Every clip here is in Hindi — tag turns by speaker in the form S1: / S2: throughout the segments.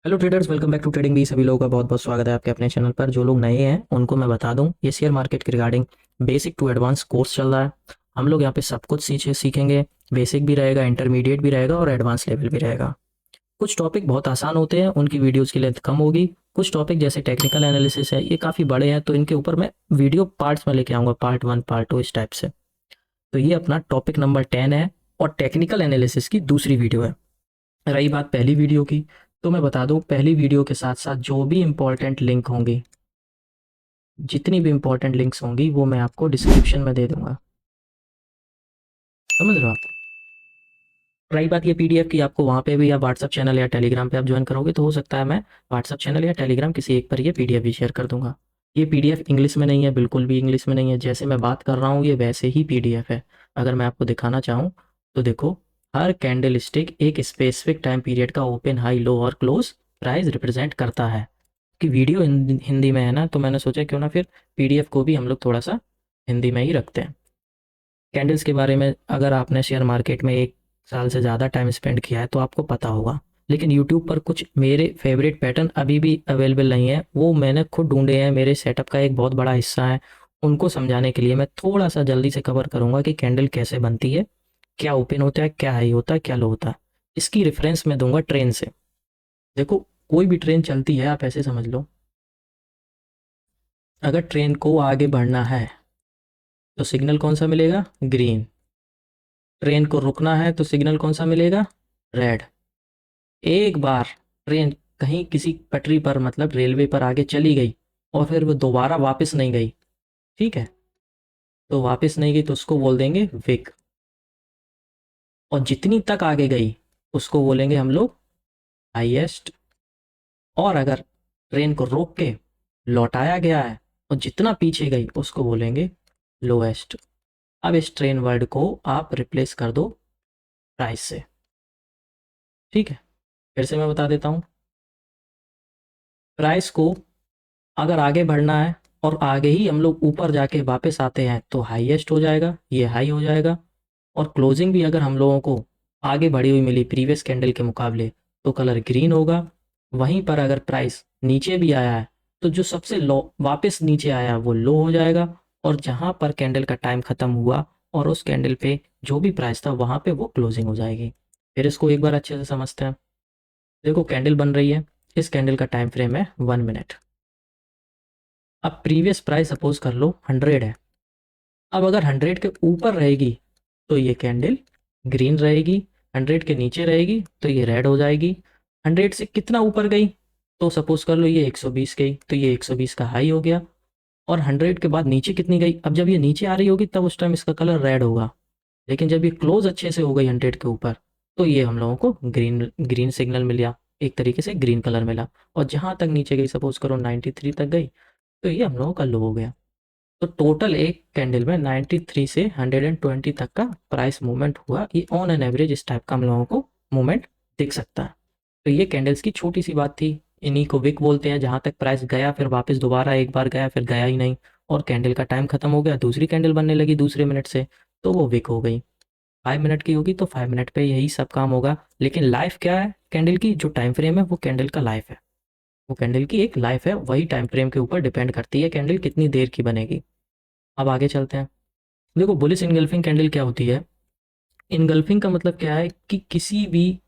S1: Hello traders, welcome back to trading B. सभी लोगों का बहुत बहुत स्वागत है आपके अपने चैनल पर। जो लोग नए हैं उनको मैं बता दूं, ये शेयर मार्केट के regarding basic to advance course चल रहा है। हम लोग यहाँ पे सब कुछ सीखेंगे। बेसिक भी रहेगा, इंटरमीडिएट भी रहेगा और एडवांस लेवल भी रहेगा। कुछ टॉपिक बहुत आसान होते हैं, उनकी वीडियोज़ की लेंथ कम होगी। कुछ टॉपिक जैसे टेक्निकल एनालिसिस है, ये काफ़ी बड़े हैं, तो इनके ऊपर मैं वीडियो पार्ट्स में लेके आऊँगा, पार्ट 1 पार्ट 2 इस टाइप से। तो ये अपना टॉपिक नंबर 10 है और टेक्निकल एनालिसिस की दूसरी वीडियो है। रही बात पहली वीडियो की, तो मैं बता दूं, पहली वीडियो के साथ साथ जो भी इंपॉर्टेंट लिंक होंगी, जितनी भी इंपॉर्टेंट लिंक्स होंगी, वो मैं आपको डिस्क्रिप्शन में दे दूंगा। समझ रहे हो आप? रही बात ये पीडीएफ की, आपको वहाँ पे भी या व्हाट्सअप चैनल या टेलीग्राम पे आप ज्वाइन करोगे तो हो सकता है मैं व्हाट्सअप चैनल या टेलीग्राम किसी एक पर ये पीडीएफ भी शेयर कर दूंगा। ये पीडीएफ इंग्लिश में नहीं है, बिल्कुल भी इंग्लिश में नहीं है। जैसे मैं बात कर रहा हूँ ये वैसे ही पीडीएफ है। अगर मैं आपको दिखाना चाहूँ तो देखो, हर कैंडल स्टिक एक स्पेसिफिक टाइम पीरियड का ओपन, हाई, लो और क्लोज प्राइस रिप्रेजेंट करता है। कि वीडियो हिंदी में है ना, तो मैंने सोचा क्यों ना फिर पीडीएफ को भी हम लोग थोड़ा सा हिंदी में ही रखते हैं। कैंडल्स के बारे में अगर आपने शेयर मार्केट में 1 साल से ज़्यादा टाइम स्पेंड किया है तो आपको पता होगा। लेकिन यूट्यूब पर कुछ मेरे फेवरेट पैटर्न अभी भी अवेलेबल नहीं है, वो मैंने खुद ढूंढे हैं, मेरे सेटअप का एक बहुत बड़ा हिस्सा है। उनको समझाने के लिए मैं थोड़ा सा जल्दी से कवर करूँगा कि कैंडल कैसे बनती है, क्या ओपन होता है, क्या हाई होता है, क्या लो होता है। इसकी रेफरेंस मैं दूंगा ट्रेन से। देखो, कोई भी ट्रेन चलती है, आप ऐसे समझ लो, अगर ट्रेन को आगे बढ़ना है तो सिग्नल कौन सा मिलेगा? ग्रीन। ट्रेन को रुकना है तो सिग्नल कौन सा मिलेगा? रेड। एक बार ट्रेन कहीं किसी पटरी पर, मतलब रेलवे पर आगे चली गई और फिर वो दोबारा वापस नहीं गई, ठीक है, तो वापस नहीं गई तो उसको बोल देंगे विक। और जितनी तक आगे गई उसको बोलेंगे हम लोग हाईएस्ट। और अगर ट्रेन को रोक के लौटाया गया है और जितना पीछे गई उसको बोलेंगे लोएस्ट। अब इस ट्रेन वर्ड को आप रिप्लेस कर दो प्राइस से, ठीक है। फिर से मैं बता देता हूँ, प्राइस को अगर आगे बढ़ना है और आगे ही हम लोग ऊपर जाके वापस आते हैं तो हाईएस्ट हो जाएगा, ये हाई हो जाएगा। और क्लोजिंग भी अगर हम लोगों को आगे बढ़ी हुई मिली प्रीवियस कैंडल के मुकाबले तो कलर ग्रीन होगा। वहीं पर अगर प्राइस नीचे भी आया है तो जो सबसे लो वापस नीचे आया वो लो हो जाएगा। और जहाँ पर कैंडल का टाइम ख़त्म हुआ और उस कैंडल पे जो भी प्राइस था वहाँ पे वो क्लोजिंग हो जाएगी। फिर इसको एक बार अच्छे से समझते हैं। देखो, कैंडल बन रही है, इस कैंडल का टाइम फ्रेम है 1 मिनट। अब प्रीवियस प्राइस सपोज कर लो 100 है। अब अगर 100 के ऊपर रहेगी तो ये कैंडल ग्रीन रहेगी, 100 के नीचे रहेगी तो ये रेड हो जाएगी। 100 से कितना ऊपर गई तो सपोज कर लो ये 120 गई तो ये 120 का हाई हो गया। और 100 के बाद नीचे कितनी गई? अब जब ये नीचे आ रही होगी तब उस टाइम इसका कलर रेड होगा। लेकिन जब ये क्लोज अच्छे से हो गई 100 के ऊपर तो ये हम लोगों को ग्रीन ग्रीन सिग्नल मिला, एक तरीके से ग्रीन कलर मिला। और जहाँ तक नीचे गई, सपोज करो 93 तक गई, तो ये हम लोगों का लो हो गया। तो टोटल एक कैंडल में 93 से 120 तक का प्राइस मूवमेंट हुआ। ये ऑन एन एवरेज इस टाइप का हम लोगों को मूवमेंट दिख सकता है। तो ये कैंडल्स की छोटी सी बात थी। इन्हीं को विक बोलते हैं, जहाँ तक प्राइस गया फिर वापस दोबारा एक बार गया फिर गया ही नहीं और कैंडल का टाइम खत्म हो गया, दूसरी कैंडल बनने लगी दूसरे मिनट से, तो वो विक हो गई। 5 मिनट की होगी तो 5 मिनट पे यही सब काम होगा। लेकिन लाइफ क्या है कैंडल की? जो टाइम फ्रेम है वो कैंडल का लाइफ है, वो कैंडल की एक लाइफ है, वही टाइम फ्रेम के ऊपर डिपेंड करती है कैंडल कितनी देर की बनेगी। अब आगे चलते हैं। देखो, बुलिश इनगल्फिंग कैंडल क्या होती है? इनगल्फिंग का मतलब क्या है कि किसी भी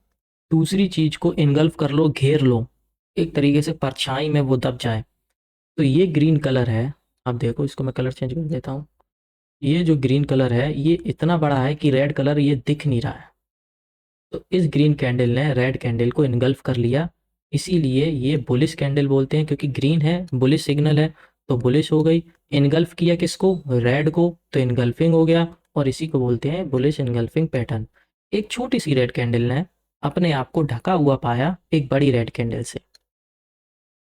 S1: दूसरी चीज को इनगल्फ कर लो, घेर लो, एक तरीके से परछाई में वो दब जाए। तो ये ग्रीन कलर है। अब देखो, इसको मैं कलर चेंज कर देता हूँ। ये जो ग्रीन कलर है ये इतना बड़ा है कि रेड कलर ये दिख नहीं रहा है। तो इस ग्रीन कैंडल ने रेड कैंडल को इनगल्फ कर लिया, इसीलिए ये बुलिश कैंडल बोलते हैं, क्योंकि ग्रीन है, बुलिश सिग्नल है, तो बुलिश हो गई। इनगल्फ किया किसको? रेड को, तो इनगल्फिंग हो गया। और इसी को बोलते हैं बुलिश इनगल्फिंग पैटर्न। एक छोटी सी रेड कैंडल ने अपने आप को ढका हुआ पाया एक बड़ी रेड कैंडल से।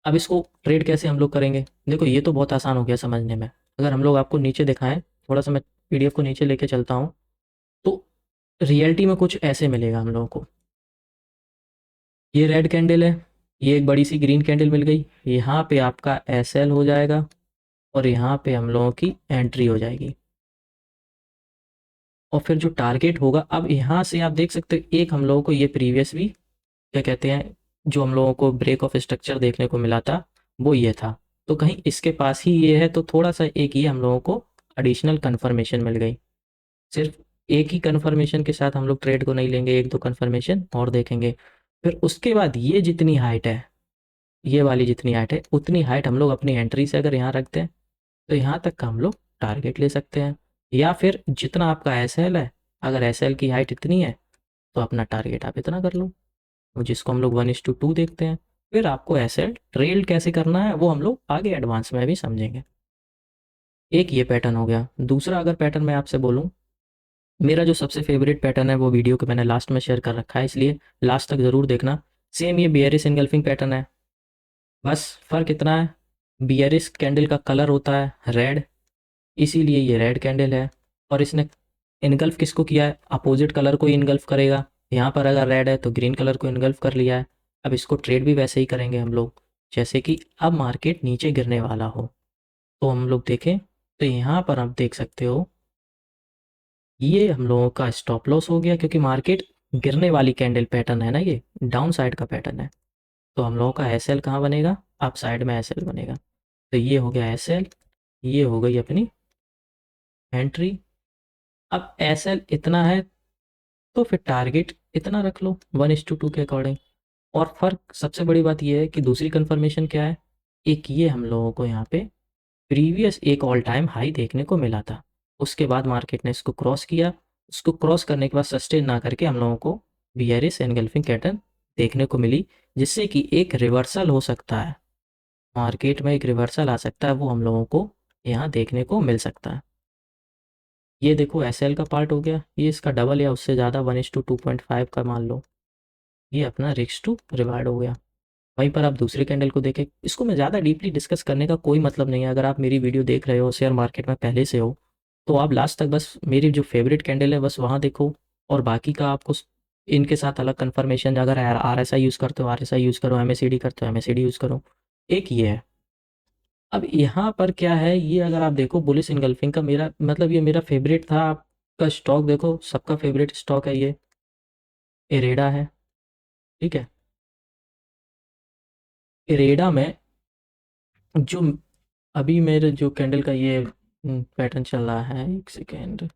S1: अब इसको ट्रेड कैसे हम लोग करेंगे? देखो, ये तो बहुत आसान हो गया समझने में। अगर हम लोग आपको नीचे दिखाएं, थोड़ा सा मैं पीडीएफ को नीचे लेके चलता हूँ, तो रियलिटी में कुछ ऐसे मिलेगा हम लोगों को। ये रेड कैंडल है, ये एक बड़ी सी ग्रीन कैंडल मिल गई, यहाँ पे आपका एस एल हो जाएगा और यहाँ पे हम लोगों की एंट्री हो जाएगी। और फिर जो टारगेट होगा, अब यहाँ से आप देख सकते हो, एक हम लोगों को ये प्रीवियस भी क्या कहते हैं, जो हम लोगों को ब्रेक ऑफ स्ट्रक्चर देखने को मिला था वो ये था। तो कहीं इसके पास ही ये है, तो थोड़ा सा एक ये हम लोगों को एडिशनल कन्फर्मेशन मिल गई। सिर्फ एक ही कन्फर्मेशन के साथ हम लोग ट्रेड को नहीं लेंगे, एक दो कन्फर्मेशन और देखेंगे। फिर उसके बाद ये जितनी हाइट है, ये वाली जितनी हाइट है, उतनी हाइट हम लोग अपनी एंट्री से अगर यहाँ रखते हैं तो यहाँ तक का हम लोग टारगेट ले सकते हैं। या फिर जितना आपका एस एल है, अगर एस एल की हाइट इतनी है तो अपना टारगेट आप इतना कर लो, तो जिसको हम लोग 1:2 देखते हैं। फिर आपको एस एल ट्रेड कैसे करना है वो हम लोग आगे एडवांस में भी समझेंगे। एक ये पैटर्न हो गया। दूसरा अगर पैटर्न मैं आपसे बोलूँ, मेरा जो सबसे फेवरेट पैटर्न है वो वीडियो के मैंने लास्ट में शेयर कर रखा है, इसलिए लास्ट तक ज़रूर देखना। सेम ये बियरिश इनगल्फिंग पैटर्न है, बस फ़र्क इतना है, बियरिश कैंडल का कलर होता है रेड, इसीलिए ये रेड कैंडल है। और इसने इनगल्फ किसको किया है, अपोजिट कलर को इनगल्फ करेगा। यहाँ पर अगर रेड है तो ग्रीन कलर को इनगल्फ कर लिया है। अब इसको ट्रेड भी वैसे ही करेंगे हम लोग, जैसे कि अब मार्केट नीचे गिरने वाला हो। तो हम लोग देखें तो यहाँ पर आप देख सकते हो, ये हम लोगों का स्टॉप लॉस हो गया, क्योंकि मार्केट गिरने वाली कैंडल पैटर्न है ना, ये डाउन साइड का पैटर्न है। तो हम लोगों का एस एल कहाँ बनेगा, अप साइड में एस एल बनेगा। तो ये हो गया एस एल, ये हो गई अपनी एंट्री। अब एस एल इतना है तो फिर टारगेट इतना रख लो 1:2 के अकॉर्डिंग। और फ़र्क सबसे बड़ी बात ये है कि दूसरी कंफर्मेशन क्या है, एक ये हम लोगों को यहाँ पे प्रीवियस एक ऑल टाइम हाई देखने को मिला था, उसके बाद मार्केट ने इसको क्रॉस किया। उसको क्रॉस करने के बाद सस्टेन ना करके हम लोगों को बियरिश एनगल्फिंग पैटर्न देखने को मिली, जिससे कि एक रिवर्सल हो सकता है, मार्केट में एक रिवर्सल आ सकता है, वो हम लोगों को यहाँ देखने को मिल सकता है। ये देखो एस एल का पार्ट हो गया, ये इसका डबल या उससे ज़्यादा 1:2.5 का मान लो, ये अपना रिस्क टू रिवार्ड हो गया। वहीं पर आप दूसरे कैंडल को देखें, इसको मैं ज़्यादा डीपली डिस्कस करने का कोई मतलब नहीं है। अगर आप मेरी वीडियो देख रहे हो, शेयर मार्केट में पहले से हो, तो आप लास्ट तक बस मेरी जो फेवरेट कैंडल है बस वहाँ देखो, और बाकी का आपको इनके साथ अलग कन्फर्मेशन, अगर आर एस आई यूज़ करते हो आर एस आई यूज़ करो, एम ए सी डी करते हो M A C D use करो। एक ये है। अब यहाँ पर क्या है, ये अगर आप देखो बुलिश इनगल्फिंग का, मेरा मतलब ये मेरा फेवरेट था। आपका स्टॉक देखो, सबका फेवरेट स्टॉक है ये, इरेडा है, ठीक है। इरेडा में जो अभी मेरे जो कैंडल का ये पैटर्न चल रहा है, एक सेकेंड।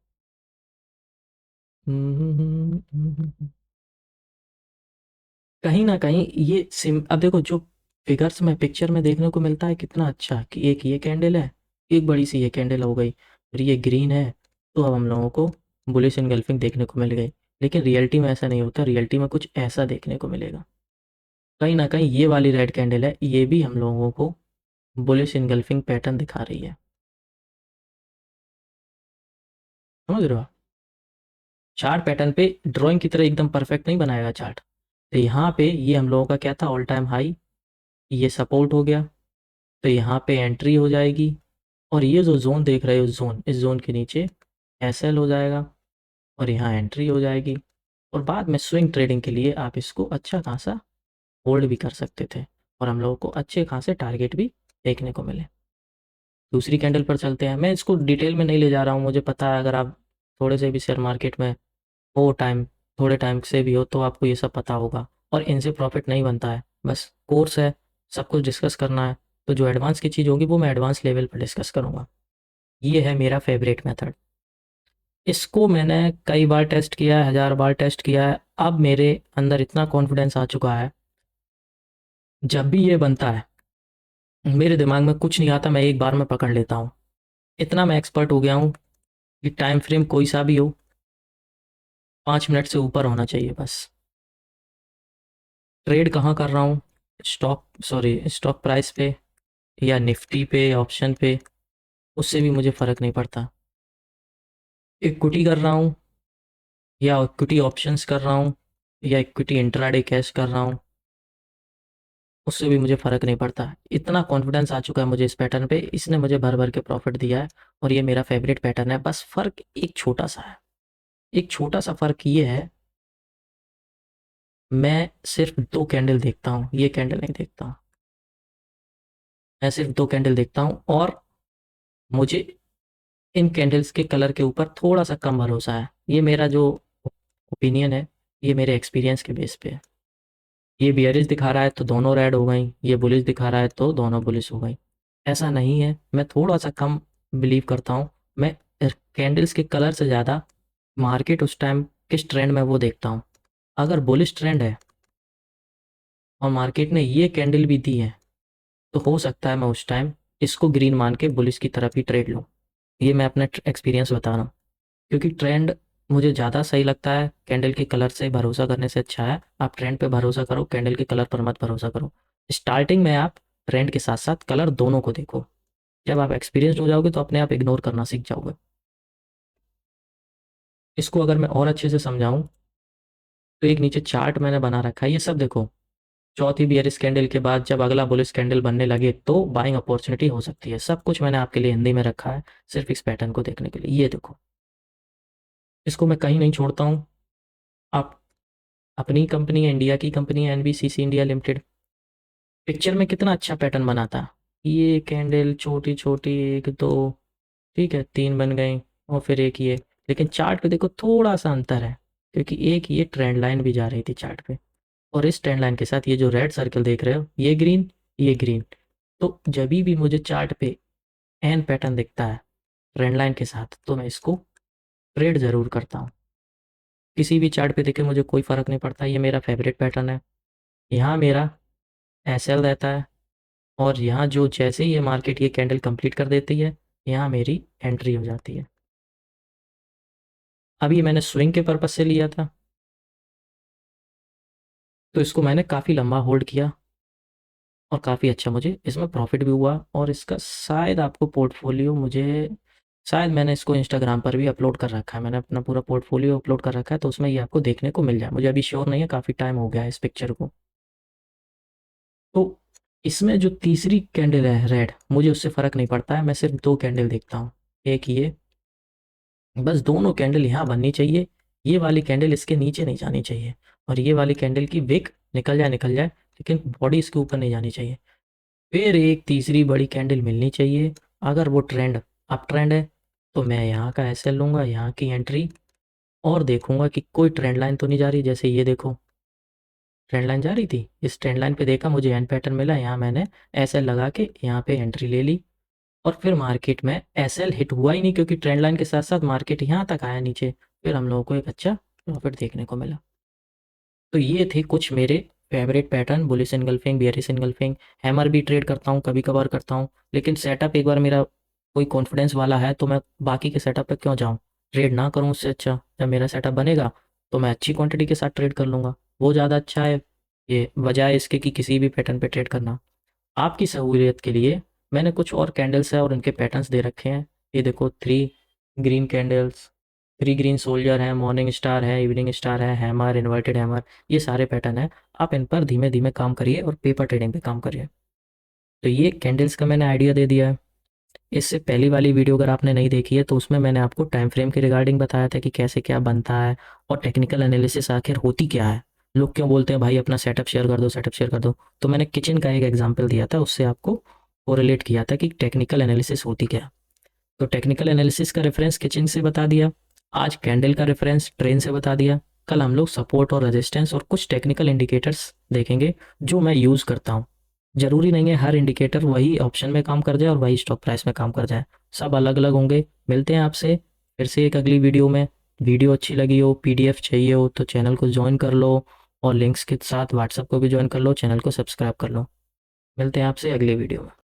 S1: कहीं ना कहीं ये सिम, अब देखो जो फिगर्स में पिक्चर में देखने को मिलता है कितना अच्छा, कि एक ये कैंडल है, एक बड़ी सी ये कैंडल हो गई, फिर ये ग्रीन है, तो अब हम लोगों को बुलिश इनगल्फिंग देखने को मिल गई। लेकिन रियलिटी में ऐसा नहीं होता, रियलिटी में कुछ ऐसा देखने को मिलेगा। कहीं ना कहीं ये वाली रेड कैंडल है, ये भी हम लोगों को बुलिश इनगल्फिंग पैटर्न दिखा रही है, समझ रहे हो आप? चार्ट पैटर्न पे ड्राइंग की तरह एकदम परफेक्ट नहीं बनाएगा चार्ट। तो यहाँ पे ये हम लोगों का क्या था, ऑल टाइम हाई, ये सपोर्ट हो गया, तो यहाँ पे एंट्री हो जाएगी। और ये जो जोन देख रहे हो, जोन, इस जोन के नीचे एस एल हो जाएगा, और यहाँ एंट्री हो जाएगी। और बाद में स्विंग ट्रेडिंग के लिए आप इसको अच्छा खासा होल्ड भी कर सकते थे, और हम लोगों को अच्छे खासे टारगेट भी देखने को मिले। दूसरी कैंडल पर चलते हैं, मैं इसको डिटेल में नहीं ले जा रहा हूँ, मुझे पता है अगर आप थोड़े से भी शेयर मार्केट में हो टाइम, थोड़े टाइम से भी हो, तो आपको ये सब पता होगा। और इनसे प्रॉफिट नहीं बनता है, बस कोर्स है, सब कुछ डिस्कस करना है। तो जो एडवांस की चीज़ होगी वो मैं एडवांस लेवल पर डिस्कस करूँगा। ये है मेरा फेवरेट मेथड, इसको मैंने कई बार टेस्ट किया है, 1000 बार टेस्ट किया है। अब मेरे अंदर इतना कॉन्फिडेंस आ चुका है, जब भी ये बनता है मेरे दिमाग में कुछ नहीं आता, मैं एक बार में पकड़ लेता हूँ। इतना मैं एक्सपर्ट हो गया हूँ कि टाइम फ्रेम कोई सा भी हो, 5 मिनट से ऊपर होना चाहिए बस। ट्रेड कहाँ कर रहा हूँ, स्टॉक प्राइस पे या निफ्टी पे, ऑप्शन पे, उससे भी मुझे फ़र्क नहीं पड़ता। इक्विटी कर रहा हूँ या इक्विटी ऑप्शंस कर रहा हूँ या इक्विटी इंट्राडे कैश कर रहा हूँ, उससे भी मुझे फ़र्क नहीं पड़ता। इतना कॉन्फिडेंस आ चुका है मुझे इस पैटर्न पे, इसने मुझे भर भर के प्रॉफिट दिया है, और ये मेरा फेवरेट पैटर्न है। बस फ़र्क एक छोटा सा है, एक छोटा सा फ़र्क ये है, मैं सिर्फ 2 कैंडल देखता हूँ, ये कैंडल नहीं देखता हूँ। मैं सिर्फ 2 कैंडल देखता हूँ, और मुझे इन कैंडल्स के कलर के ऊपर थोड़ा सा कम भरोसा है। ये मेरा जो ओपिनियन है, ये मेरे एक्सपीरियंस के बेस पे है। ये बियरिश दिखा रहा है तो दोनों रेड हो गई, ये बुलिश दिखा रहा है तो दोनों बुलिश हो गई। ऐसा नहीं है, मैं थोड़ा सा कम बिलीव करता हूँ। मैं कैंडल्स के कलर से ज़्यादा मार्केट उस टाइम किस ट्रेंड में वो देखता हूँ। अगर बुलिश ट्रेंड है और मार्केट ने ये कैंडल भी दी है तो हो सकता है मैं उस टाइम इसको ग्रीन मान के बुलिश की तरफ ही ट्रेड लूँ। ये मैं अपना एक्सपीरियंस बता रहा हूँ, क्योंकि ट्रेंड मुझे ज़्यादा सही लगता है। कैंडल के कलर से भरोसा करने से अच्छा है आप ट्रेंड पे भरोसा करो, कैंडल के कलर पर मत भरोसा करो। स्टार्टिंग में आप ट्रेंड के साथ साथ कलर दोनों को देखो। जब आप एक्सपीरियंस्ड हो जाओगे तो अपने आप इग्नोर करना सीख जाओगे। इसको अगर मैं और अच्छे से समझाऊं तो एक नीचे चार्ट मैंने बना रखा है, ये सब देखो। चौथी बियरिश कैंडल के बाद जब अगला बुलिश कैंडल बनने लगे तो बाइंग अपॉर्चुनिटी हो सकती है। सब कुछ मैंने आपके लिए हिंदी में रखा है सिर्फ इस पैटर्न को देखने के लिए। ये देखो, इसको मैं कहीं नहीं छोड़ता हूँ। आप अपनी कंपनी है, इंडिया की कंपनी है एनबीसीसी इंडिया लिमिटेड, पिक्चर में कितना अच्छा पैटर्न बनाता है। ये कैंडल छोटी छोटी, एक दो, ठीक है, तीन बन गई, और फिर एक ये। लेकिन चार्ट पे देखो थोड़ा सा अंतर है, क्योंकि एक ये ट्रेंड लाइन भी जा रही थी चार्ट पे, और इस ट्रेंड लाइन के साथ ये जो रेड सर्कल देख रहे हो, ये ग्रीन, ये ग्रीन। तो जब भी मुझे चार्ट पे एन पैटर्न दिखता है ट्रेंड लाइन के साथ तो मैं इसको ट्रेड ज़रूर करता हूँ। किसी भी चार्ट पे देखे मुझे कोई फ़र्क नहीं पड़ता, ये मेरा फेवरेट पैटर्न है। यहाँ मेरा एस एल रहता है, और यहाँ जो जैसे ही ये मार्केट ये कैंडल कंप्लीट कर देती है यहाँ मेरी एंट्री हो जाती है। अब ये मैंने स्विंग के पर्पज़ से लिया था, तो इसको मैंने काफ़ी लंबा होल्ड किया और काफ़ी अच्छा मुझे इसमें प्रॉफिट भी हुआ। और इसका शायद आपको पोर्टफोलियो, मुझे शायद मैंने इसको इंस्टाग्राम पर भी अपलोड कर रखा है, मैंने अपना पूरा पोर्टफोलियो अपलोड कर रखा है, तो उसमें ये आपको देखने को मिल जाए। मुझे अभी श्योर नहीं है, काफ़ी टाइम हो गया है इस पिक्चर को। तो इसमें जो तीसरी कैंडल है रेड, मुझे उससे फ़र्क नहीं पड़ता है, मैं सिर्फ दो कैंडल देखता हूँ। एक ये, बस दोनों कैंडल यहाँ बननी चाहिए, ये वाली कैंडल इसके नीचे नहीं जानी चाहिए, और ये वाली कैंडल की विक निकल जाए, लेकिन बॉडी इसके ऊपर नहीं जानी चाहिए। फिर एक तीसरी बड़ी कैंडल मिलनी चाहिए। अगर वो ट्रेंड अप ट्रेंड है तो मैं यहाँ का एसएल लूँगा, यहाँ की एंट्री, और देखूंगा कि कोई ट्रेंड लाइन तो नहीं जा रही। जैसे ये देखो, ट्रेंड लाइन जा रही थी, इस ट्रेंड लाइन पे देखा, मुझे एन पैटर्न मिला, यहाँ मैंने एसएल लगा के यहाँ पे एंट्री ले ली। और फिर मार्केट में एसएल हिट हुआ ही नहीं, क्योंकि ट्रेंड लाइन के साथ साथ मार्केट यहाँ तक आया नीचे, फिर हम लोगों को एक अच्छा प्रॉफिट देखने को मिला। तो ये थे कुछ मेरे favourite pattern, bullish engulfing, bearish engulfing. Hammer भी ट्रेड करता हूँ, कभी कभार करता हूँ, लेकिन सेटअप एक बार मेरा कोई कॉन्फिडेंस वाला है तो मैं बाकी के सेटअप पे क्यों जाऊँ, ट्रेड ना करूँ। उससे अच्छा जब मेरा सेटअप बनेगा तो मैं अच्छी क्वांटिटी के साथ ट्रेड कर लूँगा, वो ज़्यादा अच्छा है ये, बजाय इसके कि किसी भी पैटर्न पे ट्रेड करना। आपकी सहूलियत के लिए मैंने कुछ और कैंडल्स है और उनके पैटर्न्स दे रखे हैं। ये देखो, three green candles, three green soldier है, मॉर्निंग स्टार है, इवनिंग स्टार है, हैमर, इन्वर्टेड हैमर, ये सारे पैटर्न है। आप इन पर धीमे धीमे काम करिए और पेपर ट्रेडिंग पे काम करिए। तो ये कैंडल्स का मैंने आइडिया दे दिया है। इससे पहली वाली वीडियो अगर आपने नहीं देखी है तो उसमें मैंने आपको टाइम फ्रेम के रिगार्डिंग बताया था कि कैसे क्या बनता है, और टेक्निकल एनालिसिस आखिर होती क्या है। लोग क्यों बोलते हैं भाई अपना सेटअप शेयर कर दो, सेटअप शेयर कर दो, तो मैंने किचन का एक एग्जांपल दिया था, उससे आपको कोरिलेट किया था कि टेक्निकल एनालिसिस होती क्या है। तो टेक्निकल एनालिसिस का रेफरेंस किचन से बता दिया, आज कैंडल का रेफरेंस ट्रेन से बता दिया। कल हम लोग सपोर्ट और रेजिस्टेंस और कुछ टेक्निकल इंडिकेटर्स देखेंगे जो मैं यूज़ करता हूँ। ज़रूरी नहीं है हर इंडिकेटर वही ऑप्शन में काम कर जाए और वही स्टॉक प्राइस में काम कर जाए, सब अलग अलग होंगे। मिलते हैं आपसे फिर से एक अगली वीडियो में। वीडियो अच्छी लगी हो, पीडीएफ चाहिए हो तो चैनल को ज्वाइन कर लो, और लिंक्स के साथ व्हाट्सएप को भी ज्वाइन कर लो, चैनल को सब्सक्राइब कर लो। मिलते हैं आपसे अगली वीडियो में।